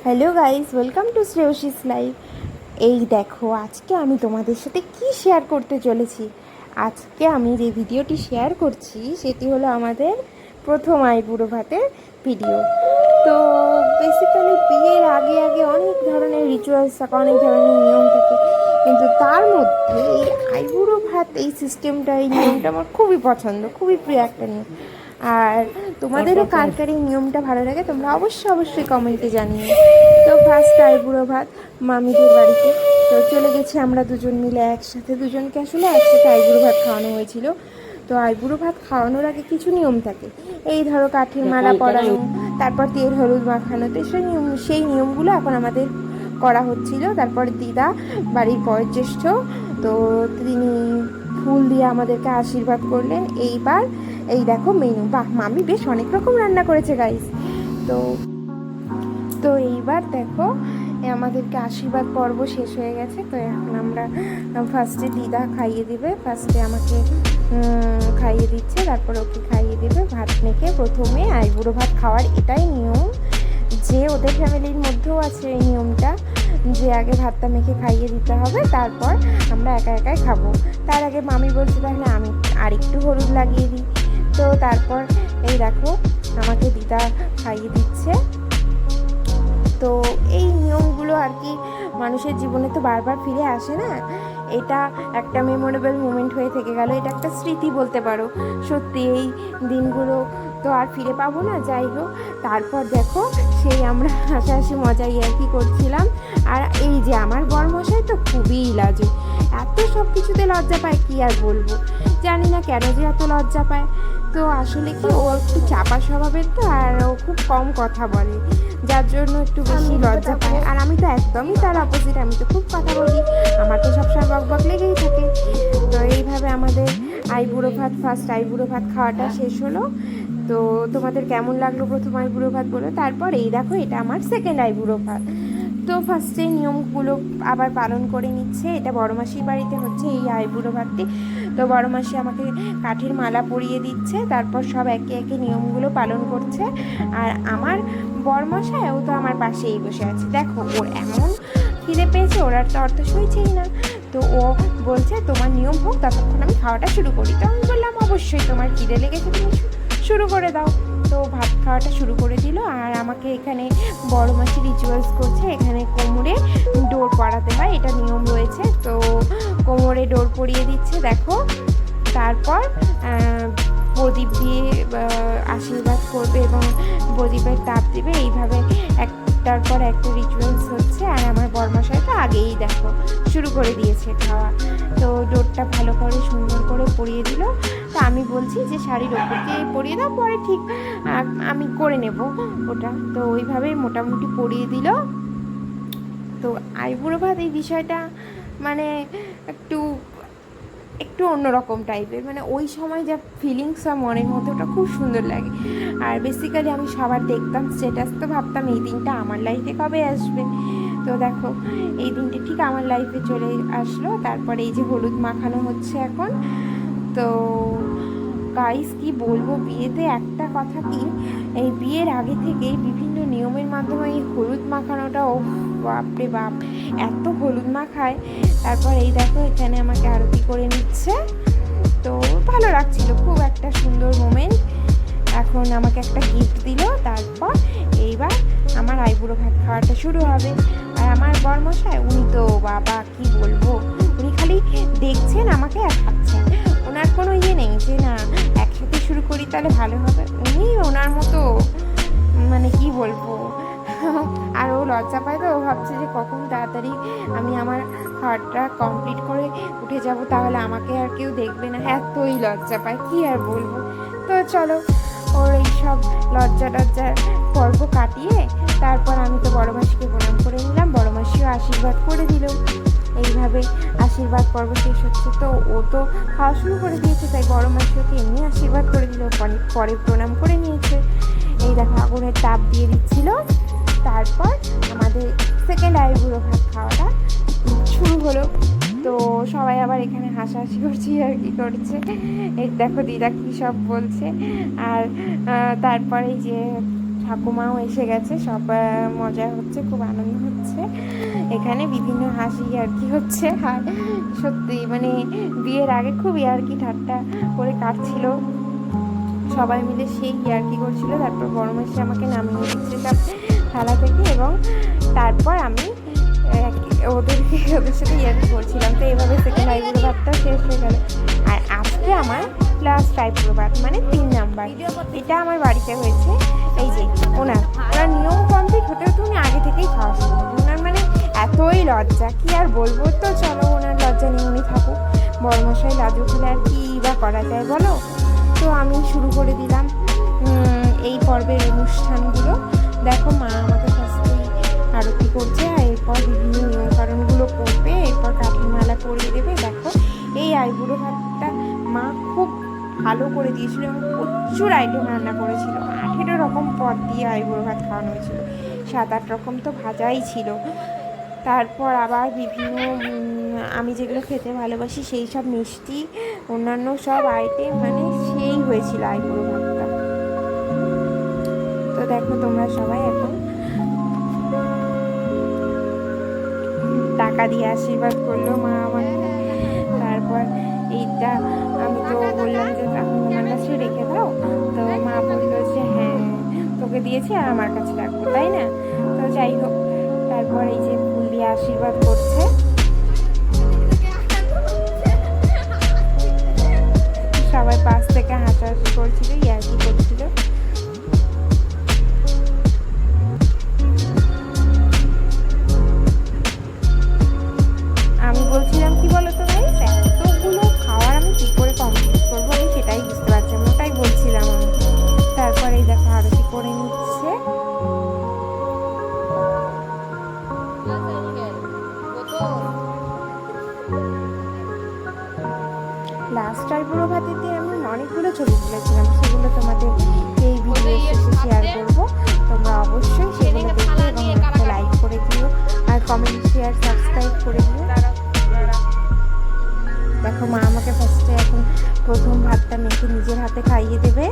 Hello guys, welcome to Shreyasi's life. এই দেখো, আজকে আমি তোমাদের সাথে কি শেয়ার করতে চলেছি। আজকে আমি যে ভিডিওটি শেয়ার করছি সেটি হলো আমাদের প্রথম আইবুড়ো ভাতের ভিডিও। তো বেসিক্যালি বিয়ের আগে আগে অনেক ধরনের রিচুয়ালস থাকে, অনেক ধরনের নিয়ম থাকে, কিন্তু তার মধ্যে এই আইবুড়ো ভাত, এই সিস্টেমটা, এই নিয়মটা আমার খুবই পছন্দ, খুবই প্রিয় একটা নিয়ম। আর তোমাদেরও কার কার এই নিয়মটা ভালো লাগে তোমরা অবশ্যই কমেন্টে জানিও। তো ফার্স্ট আইবুড়ো ভাত মামিদের বাড়িতে তো চলে গেছি আমরা দুজন মিলে একসাথে, দুজনকে আসলে একসাথে আইবুড়ো ভাত খাওয়ানো হয়েছিল। তো আইবুড়ো ভাত খাওয়ানোর আগে কিছু নিয়ম থাকে, এই ধরো কাঠের মালা পরানো, তারপর তেল হলুদ মাখানো। তো সেই নিয়মগুলো এখন আমাদের করা হচ্ছিল। তারপর দিদা, বাড়ির বয়োজ্যেষ্ঠ, তো তিনি ফুল দিয়ে আমাদেরকে আশীর্বাদ করলেন। এইবার এই দেখো মেনু, বাহ, মামি বেশ অনেক রকম রান্না করেছে গাইস। তো তো এইবার দেখো আমাদেরকে আশীর্বাদ পর্ব শেষ হয়ে গেছে। তো এখন আমরা ফার্স্টে দিদা খাইয়ে দিবে, ফার্স্টে আমাকে খাইয়ে দিচ্ছে, তারপর ওকে খাইয়ে দেবে ভাত মেখে। প্রথমে আইবুড়ো ভাত খাওয়ার এটাই নিয়ম, যে ওদের ফ্যামিলির মধ্যেও আছে এই নিয়মটা, যে আগে ভাতটা মেখে খাইয়ে দিতে হবে, তারপর আমরা একা একাই খাবো। তার আগে মামি বলছে তাহলে আমি আর একটু হলুদ লাগিয়ে দিই। তো তারপর এই দেখো আমাকে দিদা খাইয়ে দিচ্ছে। তো এই নিয়মগুলো আর কি মানুষের জীবনে তো বারবার ফিরে আসে না, এটা একটা মেমোরেবল মোমেন্ট হয়ে থেকে গেল, এটা একটা স্মৃতি বলতে পারো। সত্যি এই দিনগুলো তো আর ফিরে পাবো না। যাই হোক, তারপর দেখো সেই আমরা হাসাহাসি মজাই আর কি করছিলাম। আর এই যে আমার বরমশাই তো খুবই লাজুক, এত সব কিছুতে লজ্জা পায়, কি আর বলবো, জানি না কেন যে এত লজ্জা পায়। তো আসলে কি, ও একটু চাপা স্বভাবের, তো আর ও খুব কম কথা বলে, যার জন্য একটু বেশি লজ্জা পায়। আর আমি তো একদমই তার অপোজিট, আমি তো খুব কথা বলি, আমার তো সবসময় বক বক লেগেই থাকে। তো এইভাবে আমাদের আইবুড়ো ভাত, ফার্স্ট আইবুড়ো ভাত খাওয়াটা শেষ হলো। তো তোমাদের কেমন লাগলো প্রথম আইবুড়ো ভাত বলো। তারপর এই দেখো, এটা আমার সেকেন্ড আইবুড়ো ভাত। তো ফার্স্টে নিয়মগুলো আবার পালন করে নিচ্ছে, এটা বড়মাসির বাড়িতে হচ্ছে এই আইবুড়ো ভাতটি। তো বড়মাসি আমাকে কাঠের মালা পরিয়ে দিচ্ছে, তারপর সব একে একে নিয়মগুলো পালন করছে। আর আমার বরমশাই, ও তো আমার পাশেই বসে আছে, দেখো ওর এমন খিদে পেয়েছে, ওর আর তো অর্থ সইছেই না। তো ও বলছে তোমার নিয়ম হোক, ততক্ষণ আমি খাওয়াটা শুরু করি। তো আমি বললাম অবশ্যই, তোমার খিদে লেগেছে, তুমি শুরু করে দাও। তো ভাত খাওয়াটা শুরু করে দিল। আর আমাকে এখানে বড় মাসি রিচুয়ালস করছে, এখানে কোমরে ডোর পরাতে হয়, এটা নিয়ম রয়েছে। তো কোমরে ডোর পরিয়ে দিচ্ছে দেখো। তারপর প্রদীপ দিয়ে আশীর্বাদ করবে এবং প্রদীপের তাপ দিবে, এইভাবে একটার পর একটা রিচুয়ালস হচ্ছে। আর আমার বরমশাই তো আগেই দেখো শুরু করে দিয়েছে খাওয়া। তো ডোরটা ভালো করে সুন্দর করে পরিয়ে দিল। তা আমি বলছি যে শাড়ির ওপরকে পরিয়ে দাও, পরে ঠিক আমি করে নেব ওটা। তো ওইভাবেই মোটামুটি পরিয়ে দিল। তো আইবুড়ো ভাত এই বিষয়টা মানে একটু একটু অন্যরকম টাইপের, মানে ওই সময় যা ফিলিংস হয় মনের মধ্যে, ওটা খুব সুন্দর লাগে। আর বেসিক্যালি আমি সবার দেখতাম স্ট্যাটাস, তো ভাবতাম এই দিনটা আমার লাইফে কবে আসবে। তো দেখো এই দিনটা ঠিক আমার লাইফে চলে আসলো। তারপরে এই যে হলুদ মাখানো হচ্ছে এখন। তো গাইস কি বলবো, বিয়েতে একটা কথা কি, এই বিয়ের আগে থেকেই বিভিন্ন নিয়মের মাধ্যমে এই হলুদ মাখানোটা, ও বাপরে বাপ, এত হলুদ মাখায়। তারপর এই দেখো এখানে আমাকে আরতি করে নিচ্ছে, তো ভালো লাগছিল, খুব একটা সুন্দর মোমেন্ট। এখন আমাকে একটা গিফট দিল। তারপর এইবার আমার আইবুড়ো ভাত খাওয়াটা শুরু হবে। আর আমার বরমশাই, উনি তো বাবা কি বলবো, উনি খালি দেখছেন আমাকে আর খাচ্ছেন, ওনার কোনো ইয়ে নেই যে না একসাথে শুরু করি তাহলে ভালো হবে। উনি ওনার মতো, মানে কি বলবো আর ও লজ্জা পায়, তো ও ভাবছে যে কখন তাড়াতাড়ি আমি আমার খাওয়াটা কমপ্লিট করে উঠে যাব, তাহলে আমাকে আর কেউ দেখবে না, এতই লজ্জা পায়, কি আর বলবো। তো চলো, ওর এইসব লজ্জা টজ্জার পর্ব কাটিয়ে তারপর আমি তো বড় মাসিকে প্রণাম করে নিলাম, বড় মাসিও আশীর্বাদ করে দিল। এইভাবে আশীর্বাদ পর্ব শেষ হচ্ছে। তো ও তো খাওয়া শুরু করে দিয়েছে, তাই বড় মাসি ওকে এমনি আশীর্বাদ করে দিল, পরে প্রণাম করে নিয়েছে। এই দেখো আগুনের তাপ দিয়ে দিচ্ছিল। তারপর আমাদের সেকেন্ড আইবুড়ো ভাত খাওয়াটা শুরু হলো। তো সবাই আবার এখানে হাসাহাসি করছে আর কি করছে, এই দেখো দিদা কী সব বলছে। আর তারপরে যে ঠাকুমাও এসে গেছে, সব মজা হচ্ছে, খুব আনন্দ হচ্ছে এখানে, বিভিন্ন হাসি আর কি হচ্ছে। আর সত্যি মানে বিয়ের আগে খুব ইয়ার্কি ঠাট্টা করে কাটছিল, সবাই মিলে সেই ইয়ার্কি করছিল। তারপর বড় মাসি আমাকে নামিয়ে দিচ্ছে সব থালা থেকে, এবং তারপর আমি ওদের সাথে ইয়ার্কি করছিলাম। তো এভাবে সেকেন্ড আইবুড়ো ভাতটা শেষ হয়ে গেল। আর আজকে আমার লাস্ট আইবুড়ো ভাত, মানে 3 নাম্বার, এটা আমার বাড়িতে হয়েছে। এই যে ওনার নিয়ম কমপ্লিট হতে হতে উনি আগে থেকেই খাওয়া শুরু করবেন। ওনার মানে এতই লজ্জা, কি আর বলবো। তো চলো, ওনার লজ্জা নিয়ে উনি থাকুক, বড়মশাই লাজুক হলে আর কি বা করা যায় বলো। তো আমি শুরু করে দিলাম এই পর্বের অনুষ্ঠানগুলো। দেখো মা আমাকে ফার্স্টেই আরতি করছে, আর এরপর বিভিন্ন নিয়মকানুনগুলো করবে, এরপর কাঠিমালা পরিয়ে দেবে। দেখো এই আইবুড়ো ভাতটা মা খুব ভালো করে দিয়েছিল এবং প্রচুর আইটেম রান্না করেছিল। 18 রকম পদ দিয়ে আইবুড়ো ভাত খাওয়ানো হয়েছিল, 7-8 রকম তো ভাজাই ছিল। তারপর আবার বিভিন্ন আমি যেগুলো খেতে ভালোবাসি সেই সব মিষ্টি, অন্যান্য সব আইটেম, মানে সেই হয়েছিল আইবুড়ো ভাতটা। তো দেখো তোমরা সবাই এখন টাকা দিয়ে আশীর্বাদ করলো মা আমাকে। তারপর এইটা আমি তো বললাম যে এখন তোমার কাছে রেখে দাও, তো মা বললো যে হ্যাঁ তোকে দিয়েছি আর আমার কাছে রাখবো, তাই না। তো যাই হোক, তারপর এই যে ফুল দিয়ে আশীর্বাদ করছে। সবাই পাশ থেকে হাসাহাসি করছিল, ইয়ার্কি করছিল। আমি বলছিলাম কি বলতো ভাই, এতগুলো খাওয়ার আমি কী করে কমপ্লিট করবো, আমি সেটাই বুঝতে পারছি না, ওটাই বলছিলাম আমি। তারপর এই দেখো আরতি করে নিচ্ছে। লাস্ট আইবুড়ো ভাতের দিন আমি অনেকগুলো ছবি তুলেছিলাম, সেগুলো তোমাদের এই ভিডিও শেষে শেয়ার করবো। তোমরা অবশ্যই সেগুলো দেখো এবং একটা লাইক করে দিও, আর কমেন্ট, শেয়ার, সাবস্ক্রাইব করে দিও। দেখো মা আমাকে ফার্স্টে এখন প্রথম ভাতটা মেখে নিজের হাতে খাইয়ে দেবে।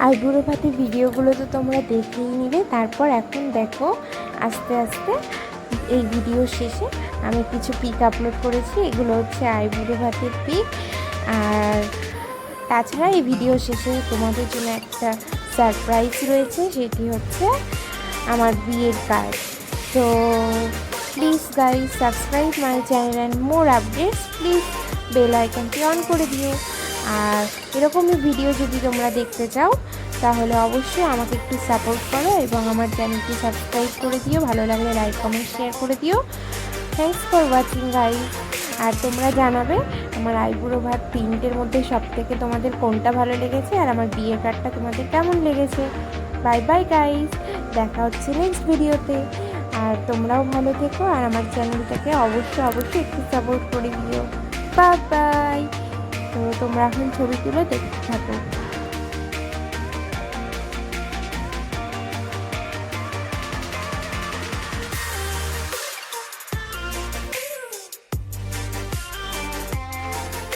আইবুড়ো ভাতের ভিডিওগুলো তো তোমরা দেখেই নিলে। তারপর এখন দেখো আস্তে আস্তে এই ভিডিও শেষে আমি কিছু পিক আপলোড করেছি, এগুলো হচ্ছে আইবুড়ো ভাতের পিক। আর তাছাড়া এই ভিডিও শেষে তোমাদের জন্য একটা সারপ্রাইজ রয়েছে, সেটি হচ্ছে আমার বিয়ের কার্ড। তো please guys subscribe my channel and more updates, please bell আইকনটি অন করে দিও। আর এরকমই ভিডিও যদি তোমরা দেখতে চাও তাহলে অবশ্যই আমাকে একটু সাপোর্ট করো এবং আমার চ্যানেলটি সাবস্ক্রাইব করে দিও, ভালো লাগলে লাইক কমেন্ট শেয়ার করে দিও। Thanks for watching guys. আর তোমরা জানাবে আমার আইবুড়ো ভাত 3টের মধ্যে সব থেকে তোমাদের কোনটা ভালো লেগেছে, আর আমার বিয়ের কার্ডটা তোমাদের কেমন লেগেছে। বাই বাই গাইজ, দেখা হচ্ছে নেক্সট ভিডিওতে। আর তোমরাও ভালো থেকো, আর আমার চ্যানেলটাকে অবশ্যই একটু সাপোর্ট করে দিও। Bye bye. তো তোমরা এখন ছবি তুলে দেখতে থাকো।